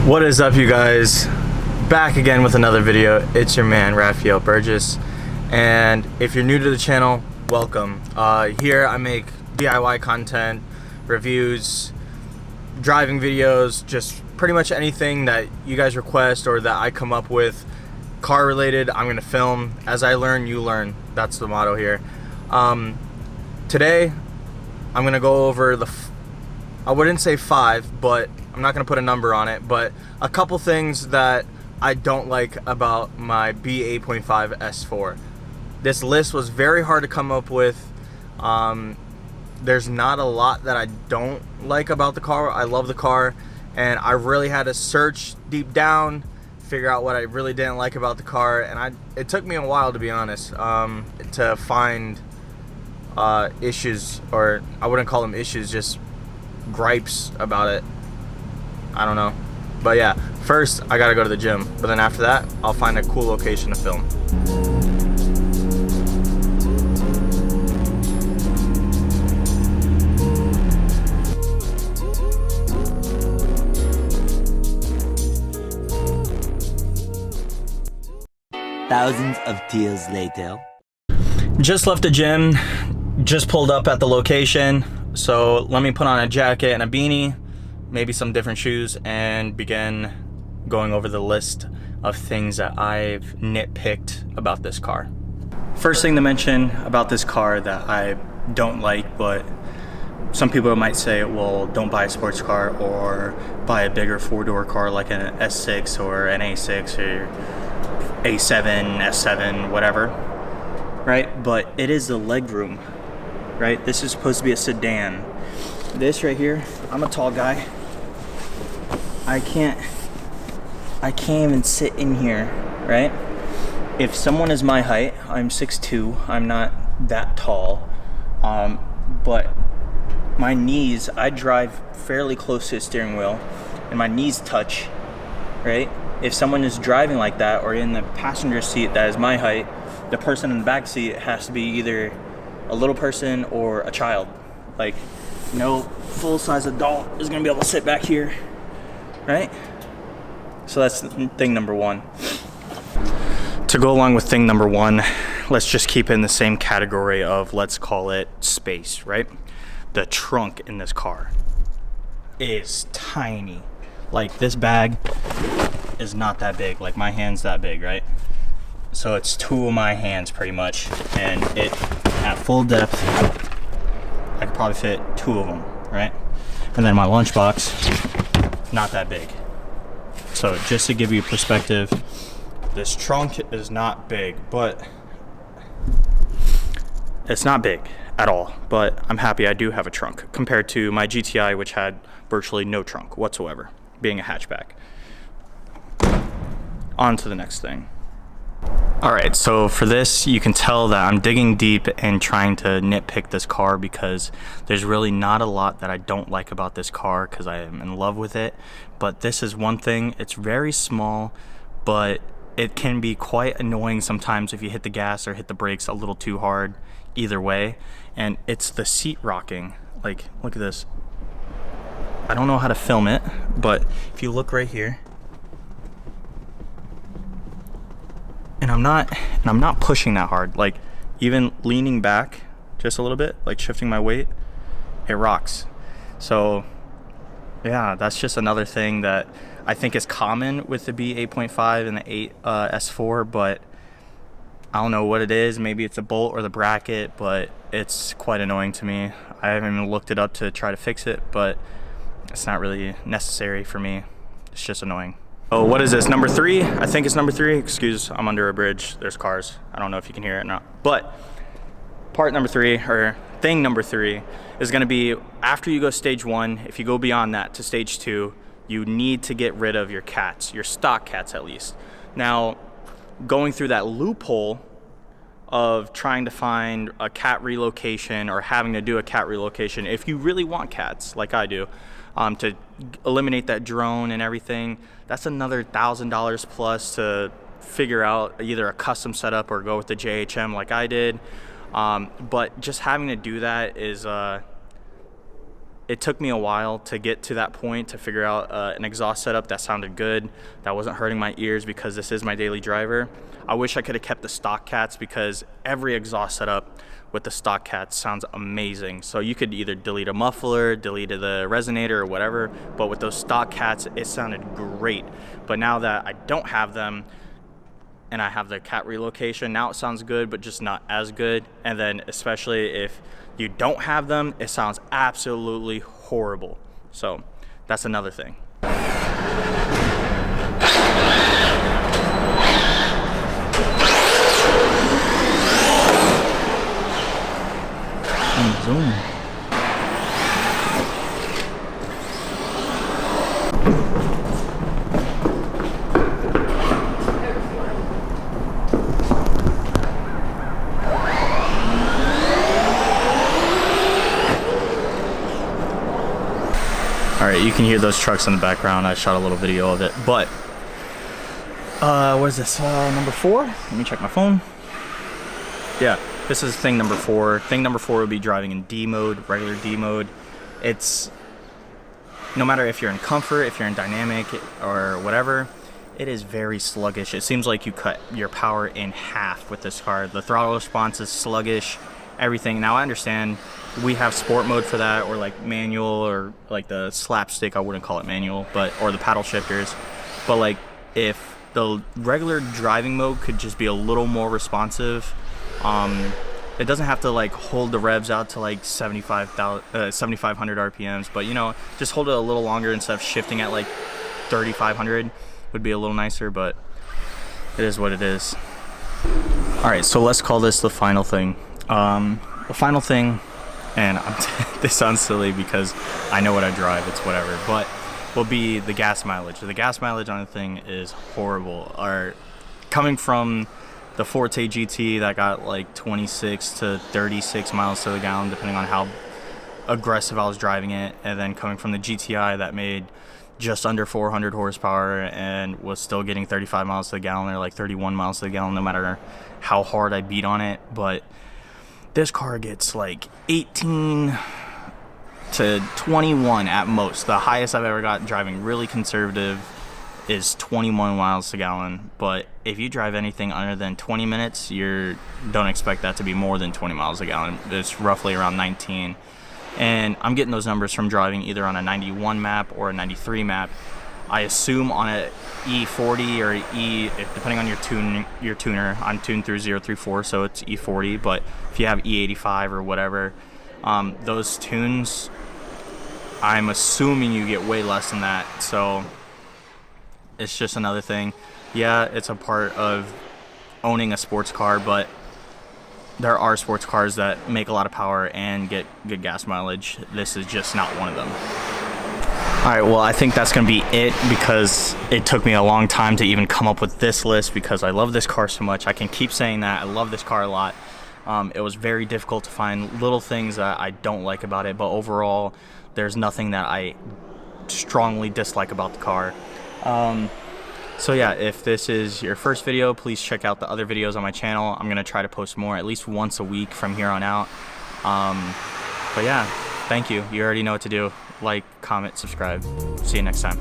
What is up, you guys? Back again with another video. It's your man Raphael Burgess, and if you're new to the channel, welcome. Here I make DIY content, reviews, driving videos, just pretty much anything that you guys request or that I come up with car related. I'm gonna film. As I learn, you learn. That's the motto here. Today I'm gonna go over I wouldn't say 5, but I'm not gonna put a number on it, but a couple things that I don't like about my B8.5 S4. This list was very hard to come up with. There's not a lot that I don't like about the car. I love the car, and I really had to search deep down, figure out what I really didn't like about the car, and it took me a while, to be honest, to find issues, or I wouldn't call them issues, just gripes about it. I don't know, but yeah, first I gotta go to the gym, but then after that I'll find a cool location to film. Thousands of tears later. Just left the gym, just pulled up at the location, so let me put on a jacket and a beanie, maybe some different shoes, and begin going over the list of things that I've nitpicked about this car. First thing to mention about this car that I don't like, but some people might say, well, don't buy a sports car or buy a bigger 4-door car like an S6 or an A6 or A7, S7, whatever, right? But it is the legroom, right? This is supposed to be a sedan. This right here, I'm a tall guy. I can't even sit in here, right? If someone is my height, I'm 6'2", I'm not that tall, but my knees, I drive fairly close to the steering wheel, and my knees touch, right? If someone is driving like that, or in the passenger seat that is my height, the person in the back seat has to be either a little person or a child. Like, no full-size adult is gonna be able to sit back here, right? So that's thing number one. To go along with thing number one, let's just keep it in the same category of, let's call it space, right? The trunk in this car is tiny. Like, this bag is not that big. Like, my hand's that big, right? So it's 2 of my hands pretty much, and it, at full depth, I could probably fit 2 of them, right? And then my lunchbox, not that big. So just to give you perspective, this trunk is not big, but it's not big at all. But I'm happy I do have a trunk compared to my GTI, which had virtually no trunk whatsoever, being a hatchback. On to the next thing. Alright, so for this, you can tell that I'm digging deep and trying to nitpick this car, because there's really not a lot that I don't like about this car, because I am in love with it. But this is one thing. It's very small, but it can be quite annoying sometimes if you hit the gas or hit the brakes a little too hard, either way. And it's the seat rocking. Like, look at this. I don't know how to film it, but if you look right here, and I'm not pushing that hard, like even leaning back just a little bit, like shifting my weight, it rocks. So yeah, that's just another thing that I think is common with the B8.5 and the 8 S4, but I don't know what it is. Maybe it's a bolt or the bracket, but it's quite annoying to me. I haven't even looked it up to try to fix it, but it's not really necessary for me. It's just annoying. Oh, what is this, number 3? I think it's number 3. Excuse, I'm under a bridge. There's cars. I don't know if you can hear it or not. But part number 3, or thing number 3, is going to be after you go stage 1, if you go beyond that to stage 2, you need to get rid of your cats, your stock cats at least. Now, going through that loophole of trying to find a cat relocation or having to do a cat relocation, if you really want cats, like I do, to eliminate that drone and everything, that's another $1,000 plus to figure out either a custom setup or go with the JHM like I did. But just having to do that is, it took me a while to get to that point to figure out an exhaust setup that sounded good, that wasn't hurting my ears, because this is my daily driver. I wish I could have kept the stock cats, because every exhaust setup with the stock cats sounds amazing. So you could either delete a muffler, delete the resonator or whatever, but with those stock cats, it sounded great. But now that I don't have them, and I have the cat relocation, now it sounds good, but just not as good. And then especially if you don't have them, it sounds absolutely horrible. So that's another thing. Zoom. Alright, you can hear those trucks in the background. I shot a little video of it. But, what is this? Number 4? Let me check my phone. Yeah, this is thing number 4. Thing number 4 would be driving in D mode, regular D mode. It's, no matter if you're in comfort, if you're in dynamic, or whatever, it is very sluggish. It seems like you cut your power in half with this car. The throttle response is sluggish, everything. Now I understand we have sport mode for that, or like manual, or like the slapstick, I wouldn't call it manual, but, or the paddle shifters. But like, if the regular driving mode could just be a little more responsive, it doesn't have to like hold the revs out to like 7,500 RPMs, but you know, just hold it a little longer instead of shifting at like 3,500 would be a little nicer, but it is what it is. All right, so let's call this the final thing. The final thing, and this sounds silly because I know what I drive, it's whatever, but will be the gas mileage. The gas mileage on the thing is horrible. Coming from the Forte GT that got like 26 to 36 miles to the gallon, depending on how aggressive I was driving it, and then coming from the GTI that made just under 400 horsepower and was still getting 35 miles to the gallon, or like 31 miles to the gallon, no matter how hard I beat on it. But this car gets like 18 to 21 at most. The highest I've ever got driving really conservative is 21 miles to gallon. But if you drive anything under than 20 minutes, don't expect that to be more than 20 miles a gallon. It's roughly around 19. And I'm getting those numbers from driving either on a 91 map or a 93 map. I assume on a E40 or E, depending on your tuner, I'm tuned through 034, so it's E40. But if you have E85 or whatever, those tunes, I'm assuming you get way less than that. So it's just another thing. Yeah, it's a part of owning a sports car, but there are sports cars that make a lot of power and get good gas mileage. This is just not one of them. Alright, well, I think that's going to be it, because it took me a long time to even come up with this list, because I love this car so much. I can keep saying that. I love this car a lot. It was very difficult to find little things that I don't like about it, but overall, there's nothing that I strongly dislike about the car. So yeah, if this is your first video, please check out the other videos on my channel. I'm going to try to post more at least once a week from here on out. But yeah, thank you. You already know what to do. Like, comment, subscribe. See you next time.